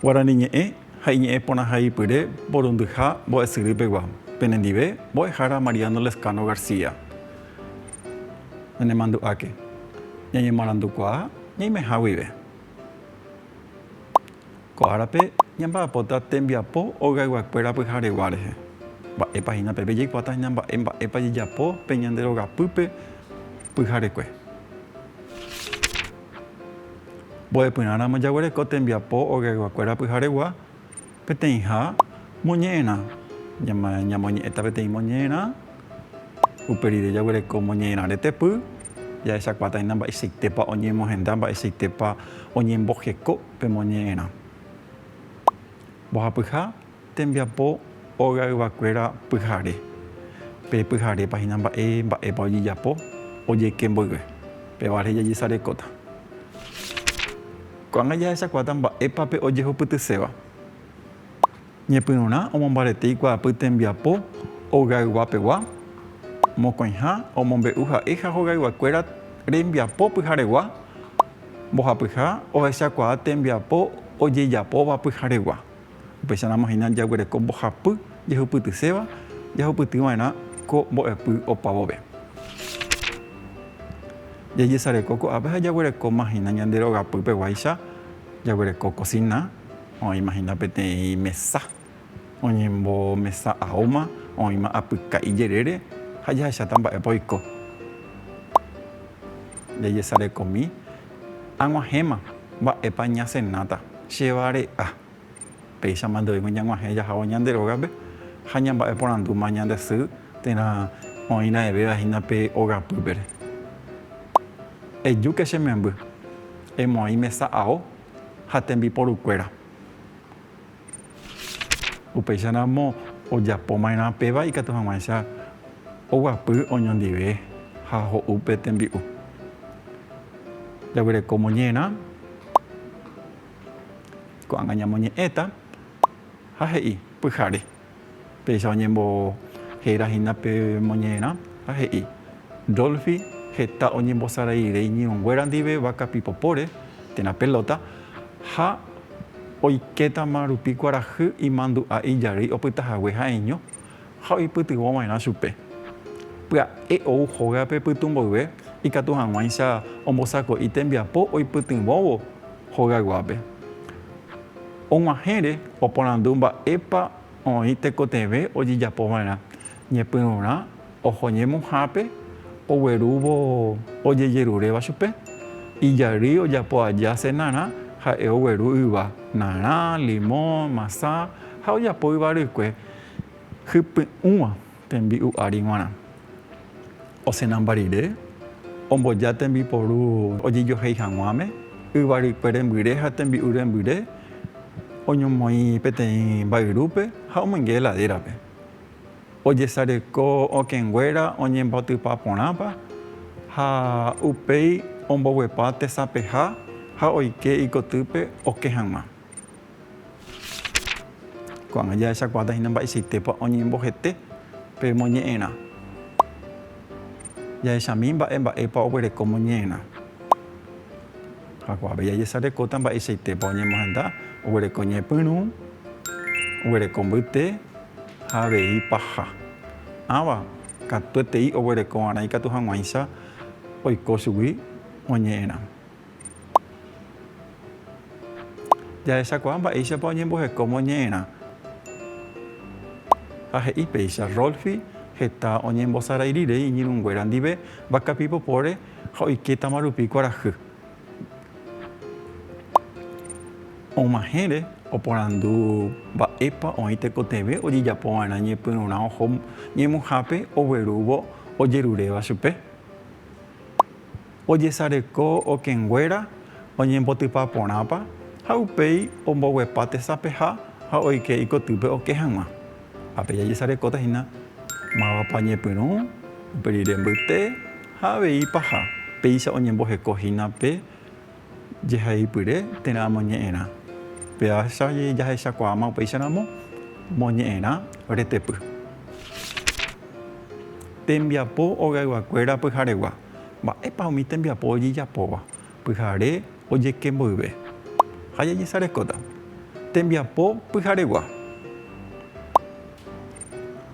Guarani ñe'ẽ ha iñe'ẽ porãhaipyre porundyha mbo'esyrýpegua penendive mbo'ehára Mariano Lescano García ñanemandu'áke ñañemoarandukuaa ñaimeha guive ko árape ñamba'apóta tembiapo ogayguakuéra pyharegua rehe mba'épahína pépe jaikuaatahína mba'épa jejapo pe ñande rogapýpe pyharekue mbo'epyrãramo jaguereko tembiapo ogayguakuéra pyharegua peteĩha moñe'ẽrã ñamoñe'ẽta peteĩ moñe'ẽrã uperire jaguereko moñe'ẽrã retepy jaechakuaatahína mba'eichaitépa oñemohenda mba'eichaitépa oñemboheko pe moñe'ẽrã mbohapyha tembiapo ogayguakuéra pyhare pe pyharépahína mba'épa ojejapo ojeke mboyve peguáre jajesarekóta ko'ág̃a jahechakuaáta mba'épa pe ojehupytyséva ñepyrũrã omombarete ikuaapy tembiapo ogayguapegua mokõiha omombe'u ha'e ha hogayguakuéra rembiapo pyharegua mbohapyha ohechakuaa tembiapo ojejapóva pyharegua upéicharãmohína jaguereko mbohapy jehupytyséva jahupytyva'erã ko mbo'epy opavove jajesareko ko'ápe ha jaguerekomahína ñande rogapýpegua jaguereko cocina oĩmahína peteĩ mesa oñembo mesa aóma oĩma apyka'i jerére ha jahecháta mba'épa oiko jajesarekomi ag̃uahẽma mba'épa ñasenáta chevare'a péichama ndoúigui ñag̃uahẽ jahávo ñande rógape ha ñamba'eporandúma ñande sy térã oĩrãevevahína pe ogapýpere ejúke che memby emoĩ mesa ao ha tembiporukuéra upéicharamo ojapómarã péva ikatu hag̃uáicha oguapy oñondive ha ho'u pe tembi'u jaguereko moñe'ẽrã ko'ág̃a ñamoñe'ẽta ha he'i pyhare péicha oñembohérahína pe moñe'ẽrã ha he'i Rolfi heta oñembosaraire iñirũnguéra ndive vaka pipopóre térã pelota ha oiketama rupi kuarahy imandu'a ijarýi opytahague ha'eño ha oipytyvõva'erã chupe pya'e ou hógape pytu mboyve ikatu hag̃uáicha ombosako'i tembiapo oipytyvõvo hogaguápe og̃uahẽre oporandu mba'épa oĩ tekotevẽ ojejapova'erã ñepyrũrã oho ñemuhápe oguerúvo ojejeruréva chupe ijarýi ojapo aja cenarã ha'e ogueru yva narã, limón, masá ha ojapo yva rykue hypy'ũva tembi'u ári g̃uarã osẽnamba rire omboja tembiporu ojejohéi hag̃uáme yva rykue rembyre ha tembi'u rembyre oñomoĩ peteĩ mba'yrúpe ha omoinge heladerape ojesareko okẽnguéra oñembotypa porãpa ha upéi omboguepa tesapeha ha oike ikotýpe oke hag̃ua ko'ág̃a jahechakuaatahína mba'eichaitépa oñembohete pe moñe'ẽrã jahechami mba'épa oguereko moñe'ẽrã ha ko'ápe jajesarekóta mba'eichaitépa oñemohenda oguereko ñepyrũ oguereko mbyte ha avei paha ãva katuetei oguerekova'erã ikatu hag̃uáicha oiko chugui moñe'ẽrã jahechakuaa mba'éichapa oñemboheko moñe'ẽrã ha he'i péicha Rolfi heta oñembosarairire iñirũnguéra ndive vaka pipopóre ha oiketama rupi kuarahy omahére oporandu mba'épa oĩ tekotevẽ ojejapova'erã ñepyrũrã oho ñemuhápe oguerúvo ojeruréva chupe ojesareko okẽnguéra oñembotypa porãpa ha upéi omboguepa tesapeha ha oike ikotýpe oke hag̃ua ápe jajesarekótahína mávapa ñepyrũ uperire mbyte ha avei paha péicha oñembohekohína pe jehaipyre térã moñe'ẽrã peacha jahechakuaáma upéicharamo moñe'ẽrã retepy tembiapo ogayguakuéra pyharegua mba'épa umi tembiapo ojejapóva pyhare ojekemboyve ha jajesarekóta tembiapo pyharegua.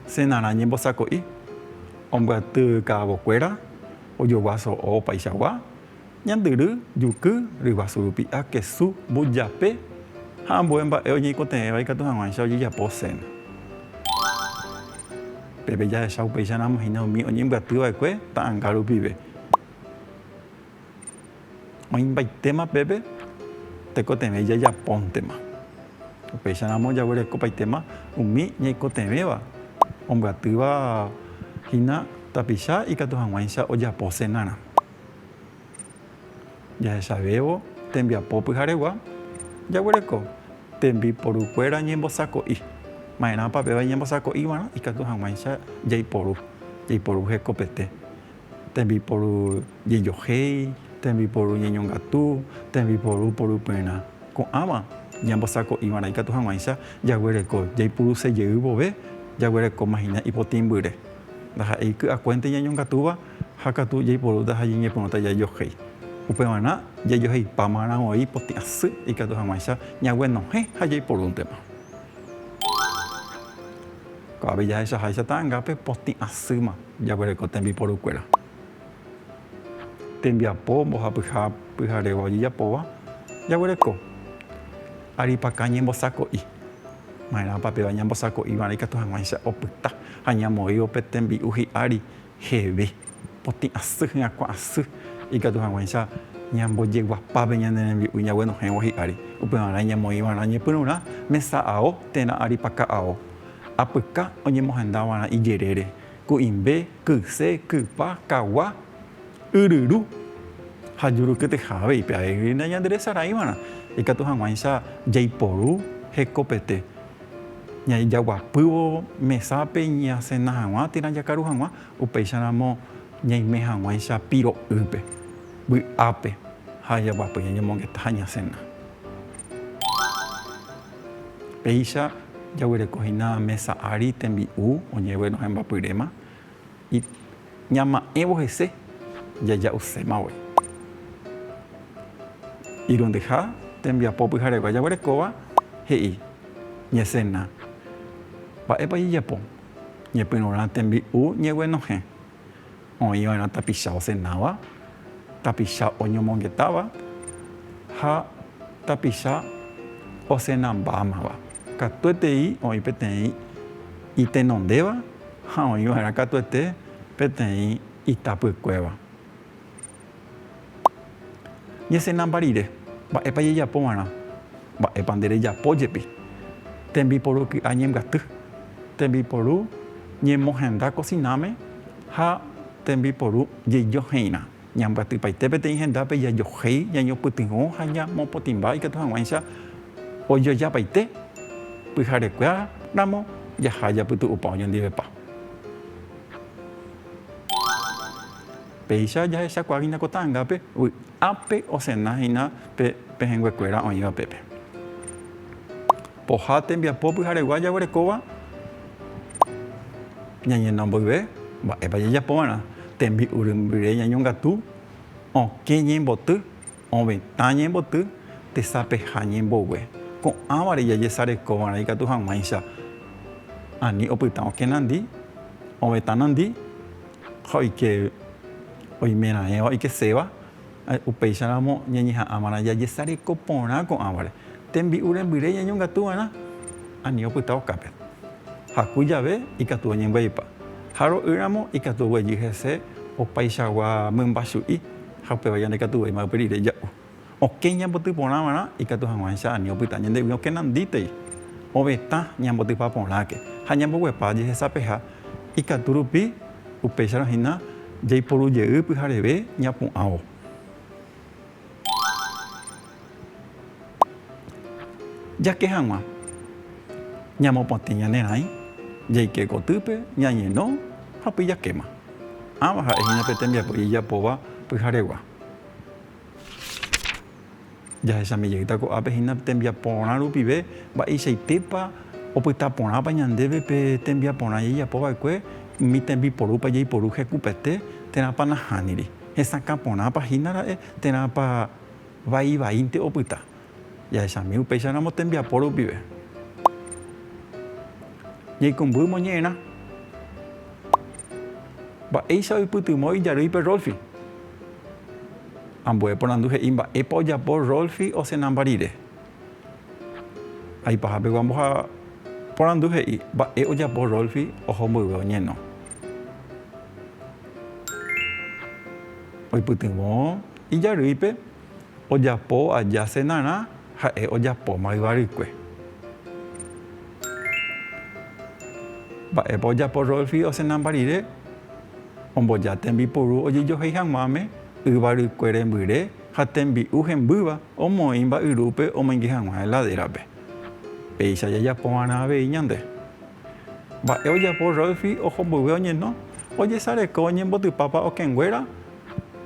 Senara ñembosako'i ombyaty ka'avokuéra ojogua so'o opaichagua ñandyry juky ryguasu rupi akesu mbojape ha ambue mba'e oñeikotevẽva ikatu hag̃uáicha ojejapo cena. Pépe jahecha upéicharamo hína umi oñembyatýva'ekue ta'ãnga rupive. Oĩmbaitéma pépe tekotevẽ jajapóntema. Upéicharamo jaguereko paitéma umi ñaikotevẽva ombyatýva hína tapicha ikatu hag̃uáicha ojapo cenarã. Jahechavévo tembiapo pyharegua jaguereko tembiporukuéra ñembosako'i. Ma'ẽrãpa péva ñembosako'íva'erã ikatu hag̃uáicha jaiporu hekopete. Tembiporu jejohéi, tembiporu ñeñongatu, tembiporu porupyrã ko'ãva ñembosako'íva'erã ikatu hag̃uáicha jaguereko jaipuru chejey vove jaguerekomahína ipotĩmbyre. Ndaha'éi ky'akuénte ñañongatúva ha katu jaiporúta ha ñeñepyrũta jajohéi. Upevarã jajoheipámarãvoi potĩ asy ikatu hag̃uáicha ñaguenohẽ ha jaiporúntema. Ko'ápe jahechaháicha ta'ãngápe potĩ asýma jaguereko tembiporukuéra. Tembiapo mbohapyha pyharegua ojejapóva jaguereko aripaka ñembosako'i. Ma'ẽrãpa péva ñambosako'íva'erã ikatu hag̃uáicha opyta ha ñamoívo pe tembi'u hi'ári heve potĩ asy hyakuã asy ikatu hag̃uáicha ñambojeguapápe ñane rembi'u ñaguenohévo hi'ári. Upevarã ñamoĩva'erã ñepyrũrã mesa ao térã aripaka ao. Apyka oñemohendáva'erã ijerére ku'imbe, kyse, kypa, kagua, yryru ha jurukytyhávepe aína ñande resarãiva'erã ikatu hag̃uáicha jaiporu hekopete. Jaguapývo mesápe ñasẽna hag̃ua térã jakaru hag̃ua upéicharamo ñaime hag̃uáicha piro'ýpe vy'ápe ha jaguapy ñañomongeta ha ñasẽna. Péicha jaguerekohína mesa ári tembi'u oñeguenohẽmbapyréma ñama'ẽvo hese jaja'usémavoi. Irundyha tembiapo pyharegua jaguerekóva he'i ñesẽna. Mba'épa jejapo ñepyrũrã tembi'u ñeguenohẽ oĩva'erã tapicha osenáva, tapicha oñomongetáva ha tapicha osenambámava. Katuetei oĩ peteĩ itenondéva ha oĩva'erã katuete peteĩ itapykuéva. Ñesẽnamba rire mba'épa jejapova'erã, mba'épa nderejapójepi. Tembiporu ky'a ñemyaty, tembiporu ñemohenda cocináme ha tembiporu jejohéirã. Ñambyatypaite peteĩ hendápe jajohéi ñañopytyvõ ha ñamopotĩmba ikatu hag̃uáicha ojojapaite pyharekuéramo jaha japytu'upa oñondivepa. Péicha jahechakuaáhína ko ta'ãngápe vy'ápe osenahína pe pehẽnguekuéra oĩva pépe. Pohã tembiapo pyharegua jaguerekóva ñañenomboyve mba'épa jejapova'erã tembi'u rymbyre ñañongatu, okẽ ñemboty, ovetã ñemboty, tesapeha ñembogue. Ko'ãvare jajesarekova'erã ikatu hag̃uáicha ani opyta okẽnandi, ovetãnandi ha oike oimeraẽva oikeséva upéicharamo ñañeha'ãva'erã jajesareko porã ko'ãvare. Tembi'u rembyre ñañongatuva'erã ani opyta okápe. Haku jave ikatu oñembo'ipa. Ha ro'ýramo ikatu oguejy hese opaichagua mymbachu'i ha upéva ñandekatuvéima upe rire ja'u. Okẽ ñamboty porãva'erã ikatu hag̃uáicha ani opyta ñandegui okenandíntei. Ovetã ñambotypa porãke ha ñamboguepa jehesapeha ikatu rupi upéicharõhína jaiporujey pyhareve ñapu'ãvo. Jake hag̃ua ñamopotĩ ñanerãi jaike kotýpe ñañeno ha pyjakéma. Ãva ha'ehína pe tembiapo ijapóva pyharegua. Jahechamijeyta ko'ápe hína tembiaporã rupive mba'eichaitépa opyta porãpa ñandéve pe tembiaporã jejapova'ekue umi tembiporúpa jaiporu hekupete térãpa nahániri. Hesakã porãpa hínara'e térãpa vaívaínte opyta. jahechami upéicharamo tembiapo rupive. Ñaikũmby moñe'ẽrã. Mba'éicha oipytymo ijarýipe Rolfi. Ambue porandu he'i mba'épa ojapo Rolfi osẽnamba rire. Aipahápegua mboha porandu he'i mba'e ojapo Rolfi oho mboyve oñeno. Oipytymo ijarýipe ojapo aja cenarã ha'e ojapóma yvarykue. Mba'épa ojapo Rolfi osẽnamba rire omboja tembiporu ojejohéi hag̃uáme yvarykue rembyre ha tembi'u hembýva omoĩ mba'yrúpe omoinge hag̃ua heladerápe. Péicha jajapóvarã avei ñande. Mba'e ojapo Rolfi oho mboyve oñeno ojesareko oñembotypápa okẽnguéra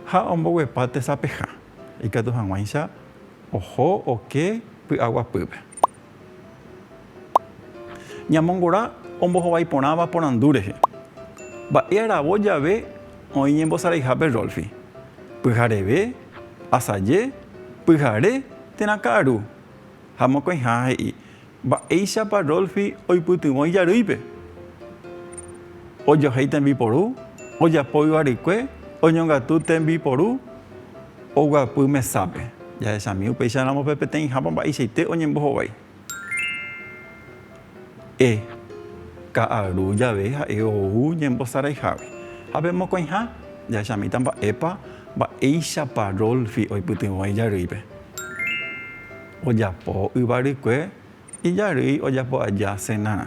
ha omboguepa tesapeha. Ikatu hag̃uáicha oho oke py'a guapýpe. Ñamongóra ombohovái porãva porandu rehe. Mba'e aravo jave oĩ ñembosaraihápe Rolfi. Pyhareve, asaje, pyhare, térã ka'aru. Ha mokõiha he'i mba'éichapa Rolfi oipytyvõ ijarýipe. Ojohéi tembiporu, ojapo yvarykue, oñongatu tembiporu, oguapy mesápe. Jahechami upéicharamo pe peteĩhápa mba'eichaite oñembohovái. Ka'aru jave ha'e ou ñembosaraihágui. Ha pe mokõiha jahechamíta mba'épa mba'éichapa Rolfi oipytyvõ ijarýipe. Ojapo yvarykue ijarýi ojapo aja cenarã.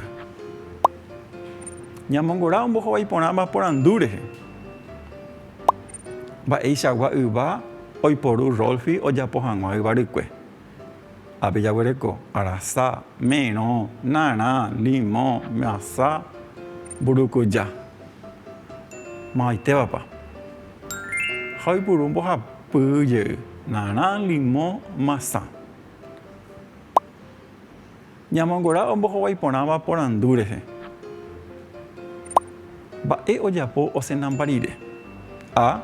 Ñamongóra ombohovái porãva porandu rehe. Mba'eichagua yva oiporu Rolfi ojapo hag̃ua yvarykue. Ápe jaguereko arasa, merõ, narã, limõ, measa, mburukuja. Mavaitépapa. Ha oipuru mbohapy jey narã, limõ, masa. Ñamongóra ombohovái porãva porandu rehe. Mba'e ojapo osẽnamba rire. A.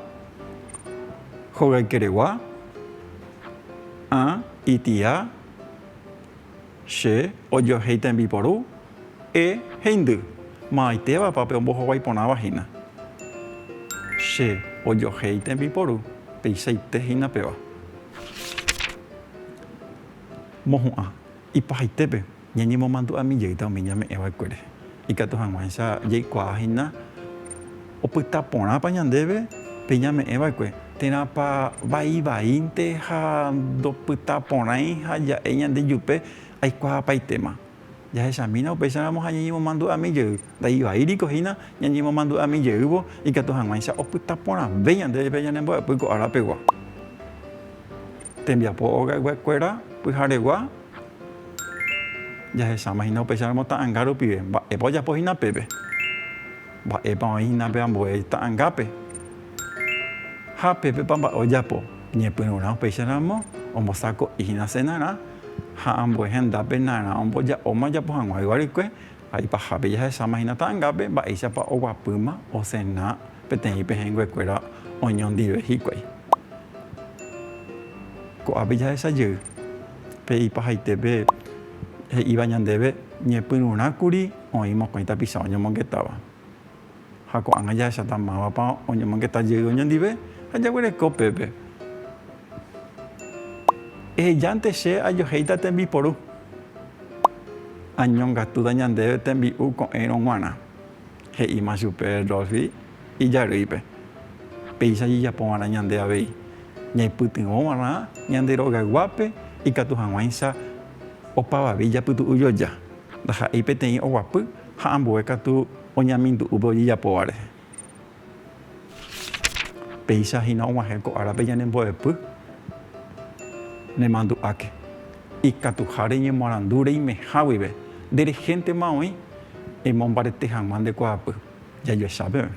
Hogaykeregua. A. Itia. Che ojohéi tembiporu. Heindy. Mavaitépapa pe ombohovái porãva hína. Che ojohéi tembiporu. Peichaite hína péva. Mohu'ã. Ipahaitépe ñañemomandu'amijeyta umi ñame'ẽva'ekuére. Ikatu hag̃uáicha jaikuaahína opyta porãpa ñandéve pe ñame'ẽva'ekue. Térãpa vaívaínte ha ndopyta porãi ha ja'e ñandejupe aikuaapaitéma. Jahechamína upéicharamo ha ñañemomandu'amijey. Ndaivaíriko hína ñañemomandu'amijeývo ikatu hag̃uáicha opyta porãve ñandéve pe ñanembo'epy ko árapegua. Tembiapo ogayguekuéra pyharegua. Jahecháma hína upéicharamo ta'ãnga rupive. Mba'épa ojapo hína pépe. Mba'épa oĩ hína pe ambue ta'ãngápe. Ha pépepa mba'e ojapo. Ñepyrũrã upéicharamo ombosako'i hína cenarã ha ambue hendápe narã omboja'óma ojapo hag̃ua yvarykue. Ha ipahápe jahecháma hína ta'ãngápe mba'éichapa oguapýma osẽna peteĩ pehẽnguekuéra oñondive hikuái. Ko'ápe jahechajey pe ipahaitépe he'íva ñandéve ñepyrũrãkuri oĩ mokõi tapicha oñomongetáva. Ha ko'ág̃a jahecháta mávapa oñomongetajey oñondive ha jaguereko pépe. Ehejánte che ajohéita tembiporu. Añongatúta ñandéve tembi'u ko'ẽrõ g̃uarã. He'íma chupe Rolfi ijarýipe. Péicha jejapóvarã ñande avei. Ñaipytyvõvarã ñande rogayguápe ikatu hag̃uáicha opavavi japytu'u joja. Ndaha'éi peteĩ oguapy ha ambue katu oñamindu'úpe ojejapóva rehe. Péicha hína og̃uahẽ ko árape ñanembo'epy nemandu'áke. Ikatuháre ñemoarandu reimehã guive. Nderehéntema oĩ emombarete hag̃ua ndekuaapy. Jajuechápe.